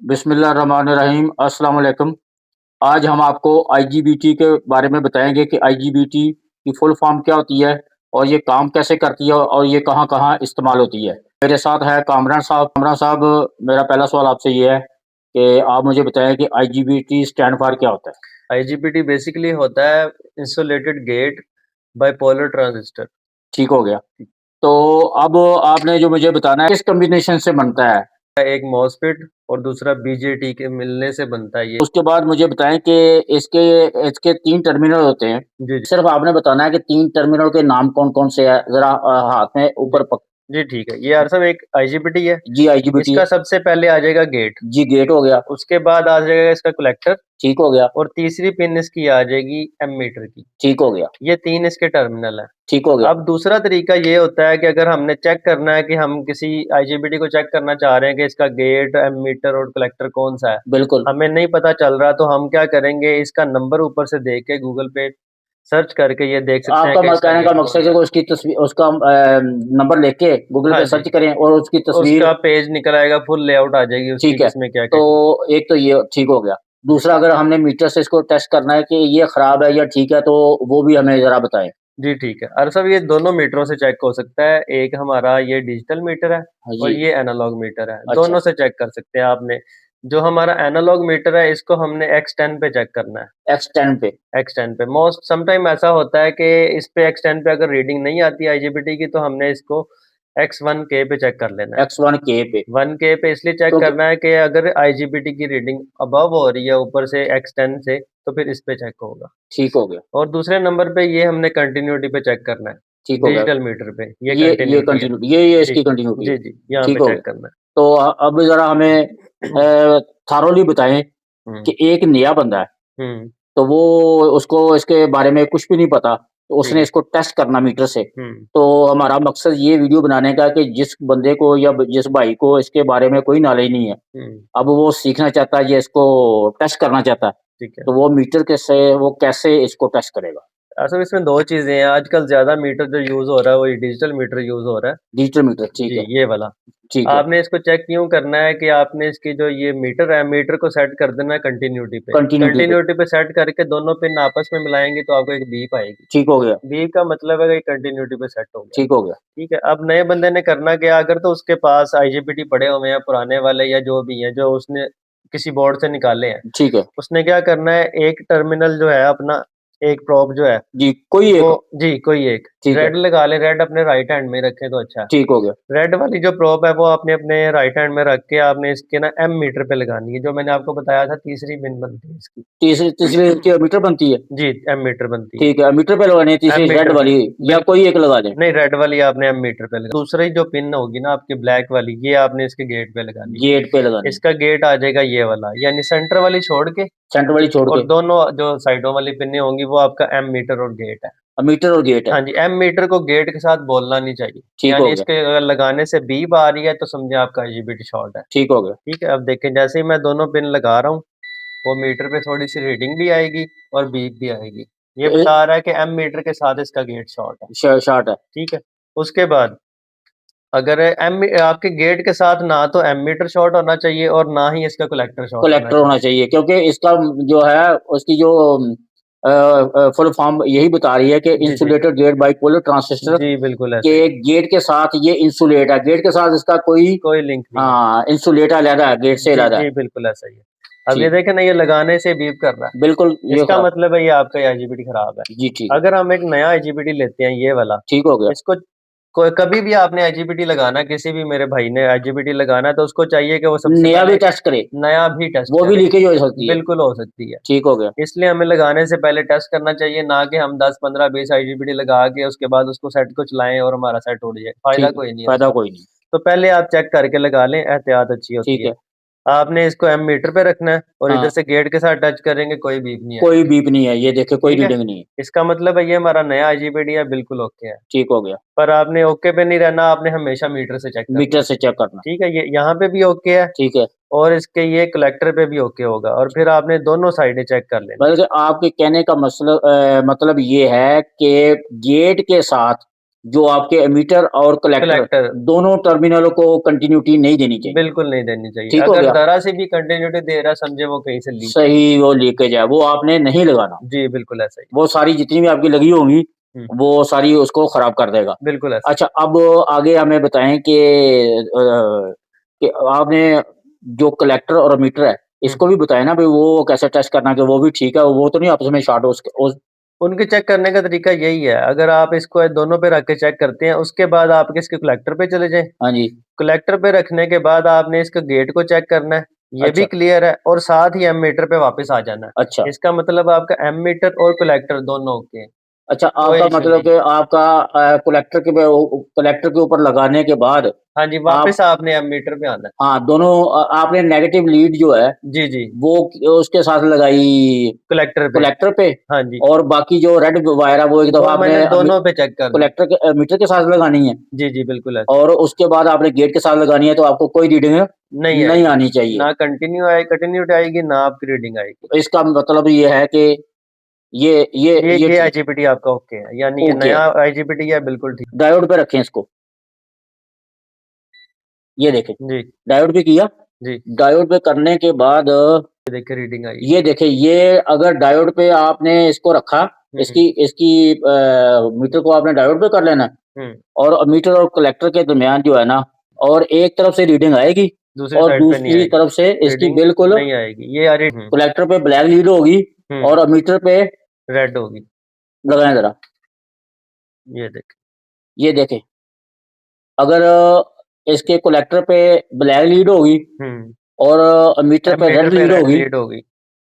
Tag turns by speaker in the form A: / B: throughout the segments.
A: बिस्मिल्लाहिर्रहमानिर्रहीम, अस्सलाम वालेकुम। आज हम आपको आईजीबीटी के बारे में बताएँगे कि आईजीबीटी की फुल फॉर्म क्या होती है और ये काम कैसे करती है और ये कहाँ-कहाँ इस्तेमाल होती है। मेरे साथ है कामरान साहब। कामरान साहब, मेरा पहला सवाल आपसे ये है कि आप मुझे बताएँ कि आईजीबीटी स्टैंड फॉर क्या होता है?
B: आईजीबीटी बेसिकली होता है इंसुलेटेड गेट बाइपोलर ट्रांजिस्टर।
A: ठीक हो गया। तो अब आपने जो मुझे बताना है किस कॉम्बिनेशन से बनता है?
B: एक मॉसफेट और दूसरा बीजेटी के मिलने से बनता है ये।
A: उसके बाद मुझे बताएँ कि इसके इसके 3 टर्मिनल होते हैं।
B: जी, जी।
A: सिर्फ़ आपने बताना है कि 3 टर्मिनल के नाम कौन-कौन से हैं? ज़रा हाथ में
B: जी,
A: ऊपर पक
B: जी ठीक है। ये हर एक आईजीबीटी है।
A: जी, आईजीबीटी
B: इसका
A: है।
B: सबसे पहले आ जाएगा गेट,
A: जी, गेट हो गया।
B: उसके बाद आ जाएगा इसका कलेक्टर
A: ठीक हो गया।
B: और तीसरी पिन इसकी आ जाएगी एमीटर की।
A: ठीक हो गया।
B: ये 3 इसके टर्मिनल हैं।
A: ठीक हो गया।
B: अब दूसरा तरीका ये होता है कि अगर हमने चेक करना है कि हम किसी आईजीबीटी को चेक करना चाह रहे हैं कि इसका गेट, एमीटर और कलेक्टर कौन-सा है,
A: बिल्कुल।
B: हमें नहीं पता चल रहा तो हम क्या करेंगे इसका नंबर ऊपर से देख के गूगल पे सर्च करके ये देख सकते हैं
A: आपका
B: कि इसका
A: कहने का
B: गेट
A: मकसद है
B: कौन-सा
A: कि
B: है।
A: उसकी उसका नंबर लेके गूगल
B: हाँ
A: पे
B: जी,
A: सर्च करें और उसकी तस्वीर।
B: उसका पेज निकल आएगा, फुल लेआउट आ जाएगी उसकी
A: ठीक
B: कि
A: है।
B: इसमें
A: तो
B: क्या-क्या चीज़ें हैं।
A: एक तो ये ठीक हो गया।
B: जी।
A: दूसरा, अगर हमने मीटर से इसको टेस्ट करना है कि ये खराब है या ठीक है, तो वो भी हमें ज़रा बताएँ।
B: जी, ठीक है। साहब ये दोनों मीटरों से चेक हो सकता है। एक हमारा ये डिजिटल मीटर है
A: हाँ
B: और
A: जी।
B: ये एनालॉग मीटर है।
A: अच्छा।
B: दोनों से चेक कर सकते हैं आपने। जो हमारा एनालॉग मीटर है इसको हमने X10 पे चेक करना है।
A: X10 पे।
B: X10 पे मोस्ट समटाइम ऐसा होता है कि इस पे X10 पे अगर रीडिंग नहीं आती आईजीबीटी की तो हमने इसको X1K पे चेक कर लेना है।
A: X1K पे।
B: 1K पे इसलिए चेक
A: क्योंकि
B: करना है कि अगर आईजीबीटी की रीडिंग अबव हो रही है ऊपर से X10 से तो फिर इस पे चेक होगा।
A: ठीक हो गया।
B: और दूसरे नंबर पे ये हमने कंटिन्यूटी पे चेक करना है।
A: ठीक हो गया।
B: डिजिटल मीटर पे ये
A: ये
B: कंटिन्यूटी है।
A: कंटिन्यूटी, ये
B: जी,
A: इसकी कंटिन्यूटी है।
B: जी, जी, यहाँ
A: ठीक
B: पे
A: हो
B: चेक
A: गया।
B: करना है।
A: तो अब ज़रा हमें थॉरोली बताएँ
B: हुँ,
A: कि एक नया बंदा है,
B: हुँ,
A: तो वो उसको इसके बारे में कुछ भी नहीं पता, तो उसने
B: जी,
A: इसको टेस्ट करना मीटर से।
B: हुँ,
A: तो हमारा मकसद ये वीडियो बनाने का कि जिस बंदे को या जिस भाई को इसके बारे में कोई नॉलेज नहीं है,
B: हुँ,
A: अब वो सीखना चाहता है या इसको टेस्ट करना चाहता है,
B: ठीक है।
A: तो वो मीटर के से वो कैसे इसको टेस्ट करेगा?
B: असल में इसमें 2 चीज़ें हैं, आजकल ज़्यादा मीटर जो यूज़ हो रहा है, वो ये डिजिटल मीटर यूज़ हो रहा है।
A: डिजिटल मीटर, ठीक
B: जी,
A: है।
B: ये वाला।
A: ठीक है।
B: आपने इसको चेक यूँ करना है कि आपने इसकी जो ये मीटर है, मीटर को सेट कर देना है कंटिन्यूटी पे।
A: कंटिन्यूटी पे।
B: कंटिन्यूटी पे सेट करके दोनों पिन आपस में मिलाएँगे तो आपको एक बीप आएगी।
A: ठीक हो गया।
B: बीप का मतलब है कि कंटिन्यूटी पे सेट हो गया।
A: ठीक हो गया।
B: ठीक है, अब नए बंदे ने करना क्या अगर तो उसके पास आईजीबीटी पड़े हुए हैं पुराने वाले या जो भी हैं, जो उसने किसी बोर्ड से निकाले हैं।
A: ठीक है।
B: उसने क्या करना है एक टर्मिनल जो है अपना एक प्रोब जो है
A: जी, कोई
B: वो
A: एक।
B: जी, कोई एक
A: ठीक है।
B: रेड लगा लें, रेड अपने राइट हैंड में रखें तो अच्छा है।
A: ठीक हो गया।
B: रेड वाली जो प्रोब है वो आपने अपने राइट हैंड में रख के आपने इसके ना एम मीटर पे लगानी है, जो मैंने आपको बताया था तीसरी पिन बनती है इसकी।
A: तीसरी तीसरी क्या मीटर बनती है?
B: जी, एम मीटर बनती है।
A: ठीक है, मीटर पे लगानी है
B: एम
A: तीसरी रेड
B: मीटर पे
A: वाली, या
B: बिल्कुल
A: कोई एक लगा दें?
B: नहीं रेड वाली आपने एम मीटर पे लगा दूसरी जो पिन होगी ना आपकी ब्लैक वाली ये आपने इसके गेट पे लगानी
A: गेट पे
B: है।
A: लगानी है।
B: इसका गेट आ जाएगा ये वाला यानी सेंटर वाली छोड़ के
A: सेंटर वाली छोड़
B: और
A: के।
B: दोनों जो साइडों वाली पिनें होंगी वो आपका एम मीटर और गेट है।
A: मीटर और गेट है।
B: हाँ जी, एम मीटर को गेट के साथ बोलना नहीं चाहिए।
A: ठीक हो
B: यानी
A: गया।
B: इसके अगर लगाने से बीप आ रही है तो समझे आपका आईजीबीटी शॉर्ट है।
A: ठीक हो गया।
B: ठीक है, अब देखें जैसे ही मैं दोनों पिन लगा रहा हूँ, वो मीटर पे थोड़ी-सी रीडिंग भी आएगी और बीप भी आएगी। ये
A: ए
B: बता रहा है कि एम मीटर के साथ इसका गेट शॉर्ट है।
A: शॉर्ट है।
B: ठीक है, उसके बाद अगर आपके गेट के साथ ना तो एमीटर शॉर्ट होना चाहिए और ना ही इसका कलेक्टर शॉर्ट होना
A: कलेक्टर होना
B: चाहिए।
A: चाहिए, क्योंकि इसका जो है उसकी जो फुल फॉर्म यही बता रही है कि
B: जी, जी।
A: इंसुलेटेड गेट बाइपोलर ट्रांजिस्टर
B: जी, बिल्कुल
A: के
B: ऐसा ही है।
A: गेट के साथ ये इंसुलेट है, गेट के साथ इसका कोई
B: कोई लिंक नहीं है।
A: हाँ, इंसुलेट अलग है, गेट से
B: जी,
A: अलग है।
B: जी, बिल्कुल ऐसा ही है। अब ये
A: ठीक।
B: देखें ना ये लगाने से बीप कर रहा
A: बिल्कुल
B: है।
A: ये
B: इसका
A: खराब।
B: मतलब है ये आपका आईजीबीटी खराब है।
A: जी, ठीक है।
B: अगर हम एक नया आईजीबीटी लेते हैं ये वाला,
A: ठीक हो गया।
B: इसको कोई कभी भी आपने आईजीबीटी लगाना है, किसी भी मेरे भाई ने आईजीबीटी लगाना है तो उसको चाहिए कि वो सबसे
A: नया भी
B: पहले
A: टेस्ट करे,
B: नया भी टेस्ट
A: वो भी
B: करे।
A: लीकेज हो सकती है।
B: बिल्कुल हो सकती है।
A: ठीक हो गया।
B: इसलिए हमें लगाने से पहले टेस्ट करना चाहिए, ना कि हम 10, 15, 20 आईजीबीटी लगा के उसके बाद उसको सेट को चलाएँ और हमारा सेट उड़ जाए, फ़ायदा
A: ठीक,
B: कोई नहीं है
A: फ़ायदा
B: उसका।
A: कोई नहीं।
B: तो पहले आप चेक करके लगा लें, एहतियात अच्छी होती
A: ठीक
B: है।
A: है।
B: आपने इसको एमीटर पे रखना है और इधर
A: हाँ,
B: से गेट के साथ टच करेंगे, कोई बीप नहीं
A: कोई
B: आएगी।
A: बीप नहीं है, ये देखिए कोई
B: ठीक है?
A: रीडिंग नहीं है।
B: इसका मतलब है ये हमारा नया आईजीबीटी है, बिल्कुल ओके है।
A: ठीक हो गया।
B: पर आपने ओके पे नहीं रहना, आपने हमेशा मीटर से चेक करना
A: मीटर
B: है।
A: से चेक करना।
B: ठीक है? ये यहाँ पे भी ओके है
A: ठीक है।
B: और इसके ये कलेक्टर पे भी ओके होगा और फिर आपने दोनों साइडें चेक कर लेनी है।
A: बल्कि आपके कहने का मतलब ये है कि गेट के साथ जो आपके एमीटर और कलेक्टर
B: कलेक्टर
A: दोनों टर्मिनलों को कंटिन्यूटी नहीं देनी चाहिए।
B: बिल्कुल नहीं देनी चाहिए।
A: ठीक हो
B: अगर
A: गया?
B: ज़रा से भी कंटिन्यूटी दे रहा समझे वो कहीं से लीक है।
A: सही वो लीकेज है, वो आपने नहीं लगाना।
B: जी, बिल्कुल ऐसा ही।
A: वो सारी जितनी भी आपकी लगी होंगी,
B: हुँ,
A: वो सारी उसको खराब कर देगा।
B: बिल्कुल ऐसा ही।
A: अच्छा, अब आगे हमें बताएँ कि आपने जो कलेक्टर और मीटर है,
B: हुँ,
A: इसको भी बताएँ ना भई वो कैसे टेस्ट करना है कि वो भी ठीक है, वो तो नहीं आपस में शॉर्ट हो उसके उस
B: उनके चेक करने का तरीका यही है, अगर आप इसको दोनों पे रख के चेक करते हैं, उसके बाद आप इसके कलेक्टर पे चले जाएँ।
A: हाँ जी,
B: कलेक्टर पे रखने के बाद आपने इसके गेट को चेक करना है, ये भी
A: अच्छा,
B: क्लियर है और साथ ही एमीटर पे वापस आ जाना
A: अच्छा।
B: है। इसका मतलब आपका एमीटर और कलेक्टर दोनों ओके हैं,
A: अच्छा,
B: कोई
A: आपका
B: इश्यू
A: मतलब
B: नहीं।
A: कि आपका कलेक्टर के ऊपर लगाने के बाद
B: हाँ जी,
A: आप
B: वापस आपने एमीटर पे आना है।
A: हाँ, दोनों आपने नेगेटिव लीड जो है,
B: जी, जी,
A: वो उसके साथ लगाई
B: कलेक्टर पे।
A: कलेक्टर पे
B: हाँ जी,
A: और बाकी जो रेड वायर है, वो एक दफ़ा
B: वो
A: आपने
B: मैंने दोनों पे चेक करना है।
A: कलेक्टर के मीटर के साथ लगानी है
B: जी, जी, बिल्कुल ऐसा।
A: और उसके बाद आपने गेट के साथ लगानी है, तो आपको कोई रीडिंग
B: नहीं
A: नहीं
B: आएगी,
A: आनी चाहिए।
B: ना कंटिन्यूटी आएगी, ना आपकी रीडिंग आएगी।
A: इसका मतलब ये है कि ये
B: ये
A: ठीक
B: आईजीबीटी आपका ओके है, यानी ये
A: ओके
B: नया
A: है।
B: आईजीबीटी है बिल्कुल ठीक।
A: डायोड पे रखें इसको, ये देखें,
B: जी,
A: डायोड पे किया,
B: जी,
A: डायोड पे करने के बाद
B: देखिए रीडिंग आई।
A: ये देखें, ये अगर डायोड पे आपने इसको रखा,
B: हुँ,
A: इसकी मीटर को आपने डायोड पे कर लेना है
B: हुँ,
A: और मीटर और कलेक्टर के दरमियान जो है ना, और एक तरफ से रीडिंग आएगी
B: दूसरी
A: और
B: साइड पे नहीं
A: दूसरी
B: आएगी,
A: तरफ से इसकी
B: रीडिंग
A: बिल्कुल
B: नहीं आएगी, ये आ रही
A: कलेक्टर पे ब्लैक लीड होगी
B: हुँ,
A: और मीटर पे
B: रेड होगी,
A: लगाएँ ज़रा,
B: ये देखिए।
A: ये देखें। अगर इसके कलेक्टर पे ब्लैक लीड होगी
B: हुँ,
A: और मीटर पे
B: एमीटर
A: रेड
B: पे
A: लीड
B: रेड
A: होगी,
B: लीड होगी,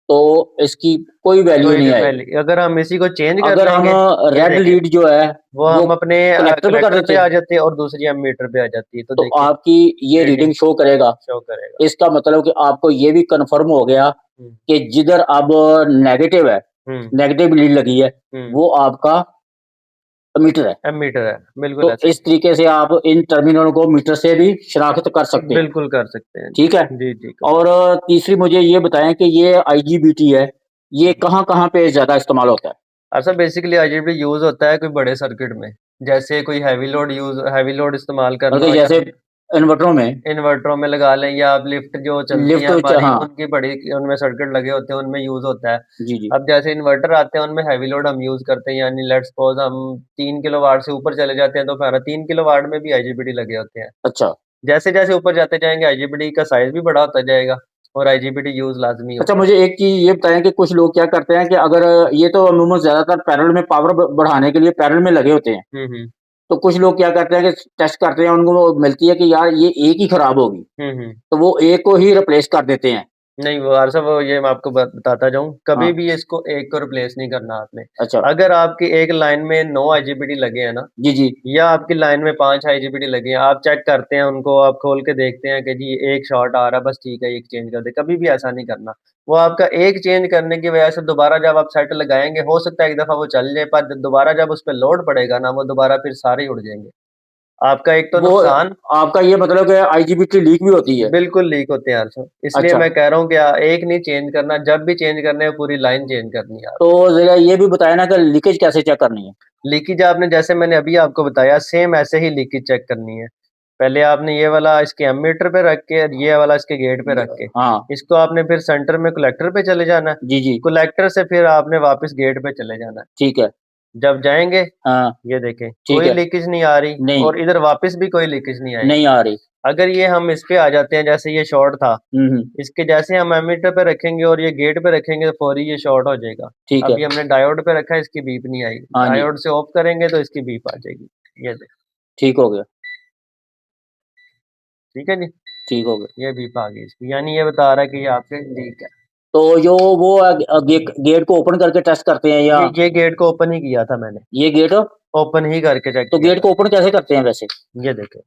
A: तो इसकी कोई वैल्यू
B: कोई
A: नहीं आएगी।
B: वैल्यू अगर हम इसी को चेंज कर
A: अगर हम
B: लेंगे, ये
A: रेड
B: देखें,
A: लीड जो है,
B: वो
A: वो
B: हम अपने
A: कलेक्टर पे कर
B: कलेक्टर पे
A: देते
B: आ
A: हैं,
B: जाती है और दूसरी एमीटर पे आ जाती है, तो
A: तो
B: देखिए
A: आपकी ये
B: रीडिंग
A: रीडिंग शो करेगा।
B: शो करेगा।
A: इसका मतलब कि आपको ये भी कन्फर्म हो गया
B: हुँ,
A: कि जिधर अब नेगेटिव है,
B: हुँ,
A: नेगेटिव लीड लगी है,
B: हुँ,
A: वो आपका मीटर है।
B: एमीटर है, बिल्कुल
A: तो
B: ऐसा ही।
A: इस तरीके से आप इन टर्मिनलों को मीटर से भी शनाख्त कर सकते हैं।
B: बिल्कुल कर सकते हैं।
A: ठीक है?
B: जी, ठीक है।
A: और तीसरी मुझे ये बताएँ कि ये आईजीबीटी है, ये कहाँ-कहाँ पे ज़्यादा इस्तेमाल होता है?
B: अच्छा बेसिकली आईजीबीटी यूज़ होता है कोई बड़े सर्किट में, जैसे कोई हैवी लोड इस्तेमाल करना
A: बल्कि
B: हो या
A: जैसे इन्वर्टरों में
B: इन्वर्टरों में लगा लें या आप लिफ्ट जो चलती
A: लिफ्ट
B: हैं हमारी
A: हाँ,
B: उनकी बड़ी उनमें सर्किट लगे होते हैं, उनमें यूज़ होता है।
A: जी, जी।
B: अब जैसे इन्वर्टर आते हैं उनमें हैवी लोड हम यूज़ करते हैं यानी लेट्स सपोज़ हम 3 किलोवाट से ऊपर चले जाते हैं तो हमारा 3 किलोवाट में भी आईजीबीटी लगे होते हैं।
A: अच्छा।
B: जैसे-जैसे ऊपर जाते जाएँगे आईजीबीटी का साइज़ भी बड़ा होता जाएगा और आईजीबीटी यूज़ लाज़मी
A: अच्छा,
B: होगा।
A: मुझे एक चीज़ ये बताएँ कि कुछ लोग क्या करते हैं कि अगर ये तो अमूमन ज़्यादातर पैरेलल में पावर बढ़ाने के लिए पैरेलल में लगे होते हैं।
B: हुँ, हुँ।
A: तो कुछ लोग क्या करते हैं कि टेस्ट करते हैं, उनको मिलती है कि यार ये एक ही खराब होगी,
B: हुँ, हुँ।
A: तो वो एक को ही रिप्लेस कर देते हैं।
B: नहीं वो यार साहब वो ये मैं आपको बताता जाऊँ, कभी
A: हाँ,
B: भी इसको एक को रिप्लेस नहीं करना आपने।
A: अच्छा।
B: अगर आपकी एक लाइन में 9 आईजीबीटी लगे हैं ना,
A: जी, जी।
B: या आपकी लाइन में 5 आईजीबीटी लगे हैं, आप चेक करते हैं उनको, आप खोल के देखते हैं कि जी एक शॉर्ट आ रहा है, बस ठीक है, एक चेंज कर दें, कभी भी ऐसा नहीं करना। वो आपका एक चेंज करने की वजह से दोबारा जब आप सेट लगाएँगे, हो सकता है एक दफ़ा वो चल जाए, पर दोबारा जब उस पे लोड पड़ेगा ना, वो दोबारा फिर सारे ही उड़ जाएँगे। आपका एक तो
A: वो
B: नुकसान
A: आपका ये मतलब कि आईजीबीटी लीक भी होती है?
B: बिल्कुल लीक होते हैं आंसर। इसलिए
A: अच्छा,
B: मैं कह रहा हूँ कि एक नहीं चेंज करना, जब भी चेंज करने है पूरी लाइन चेंज करनी है
A: तो
B: आपने।
A: ज़रा ये भी बताएँ ना कि लीकेज कैसे चेक करनी है?
B: लीकेज आपने जैसे मैंने अभी आपको बताया सेम ऐसे ही लीकेज चेक करनी है। पहले आपने ये वाला इसके एमीटर पे रख के और ये वाला इसके गेट पे रख के,
A: हाँ,
B: इसको आपने फिर सेंटर में कलेक्टर पे चले जाना है।
A: जी, जी,
B: कलेक्टर से फिर आपने वापस गेट पे चले जाना है।
A: ठीक है।
B: जब जाएँगे,
A: हाँ,
B: ये देखें
A: ठीक
B: कोई
A: है।
B: लीकेज नहीं आ रही
A: नहीं,
B: और इधर वापस भी कोई लीकेज नहीं आएगी।
A: नहीं आ रही।
B: अगर ये हम इस पे आ जाते हैं जैसे ये शॉर्ट था,
A: हुँ, हुँ,
B: इसके जैसे हम एमीटर पे रखेंगे और ये गेट पे रखेंगे तो फौरी ये शॉर्ट हो जाएगा।
A: ठीक है।
B: अभी हमने डायोड पे रखा है इसकी बीप नहीं आई।
A: हाँ जी,
B: डायोड से ऑफ करेंगे तो इसकी बीप आ जाएगी। ये देखें,
A: ठीक हो गया,
B: ठीक है जी?
A: ठीक हो गया।
B: ये बीप आ गई इसकी यानी ये बता रहा है कि ये आपके लीक है।
A: तो जो वो गेट को ओपन करके टेस्ट करते हैं या
B: ये गेट को ओपन ही किया था मैंने,
A: ये गेट
B: ओपन ही करके चेक
A: तो
B: किया
A: गेट
B: था।
A: को ओपन कैसे करते हैं वैसे?
B: ये देखें,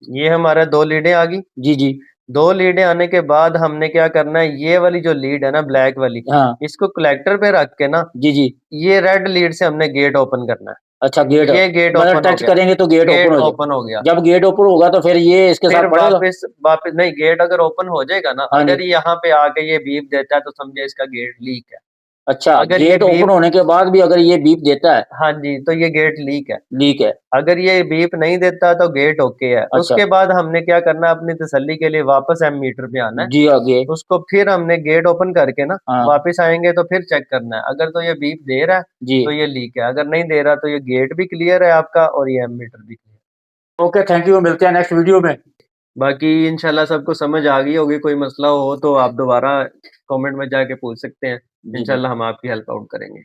B: ये हमारा 2 लीडें आ गई।
A: जी, जी।
B: 2 लीडें आने के बाद हमने क्या करना है ये वाली जो लीड है ना ब्लैक वाली,
A: हाँ,
B: इसको कलेक्टर पे रख के ना
A: जी, जी।
B: ये रेड लीड से हमने गेट ओपन करना
A: अच्छा
B: है।
A: गेट
B: ये गेट
A: मतलब
B: ओपन हो
A: टच
B: गया,
A: करेंगे तो गेट ओपन
B: गेट
A: हो जाए।
B: ओपन हो गया।
A: जब गेट ओपन होगा तो फिर ये इसके
B: फिर
A: साथ पड़ेगा?
B: वापस नहीं गेट अगर ओपन हो जाएगा ना,
A: हाँ
B: अगर
A: जी,
B: यहाँ पे आके ये बीप देता है तो समझे इसका गेट लीक है।
A: अच्छा,
B: अगर ये
A: गेट ओपन
B: बीप
A: होने के बाद भी अगर ये बीप देता है,
B: हाँ जी, तो ये गेट लीक है।
A: लीक है।
B: अगर ये बीप नहीं देता तो गेट ओके है।
A: अच्छा,
B: उसके बाद हमने क्या करना है, अपनी तसल्ली के लिए वापस एमीटर पे आना है।
A: जी आगे।
B: उसको फिर हमने गेट ओपन करके ना
A: हाँ,
B: वापस आएँगे तो फिर चेक करना है। अगर तो ये बीप दे रहा है
A: जी।
B: तो ये लीक है, अगर नहीं दे रहा तो ये गेट भी क्लियर है आपका और ये एमीटर भी क्लियर।
A: ओके, थैंक यू, मिलते हैं नेक्स्ट वीडियो में।
B: बाकी इंशाल्लाह सबको समझ आ गई होगी, कोई मसला हो तो आप दोबारा कमेंट में जाके पूछ सकते हैं।
A: जी, जी।
B: इंशाल्लाह हम आपकी हेल्प आउट करेंगे।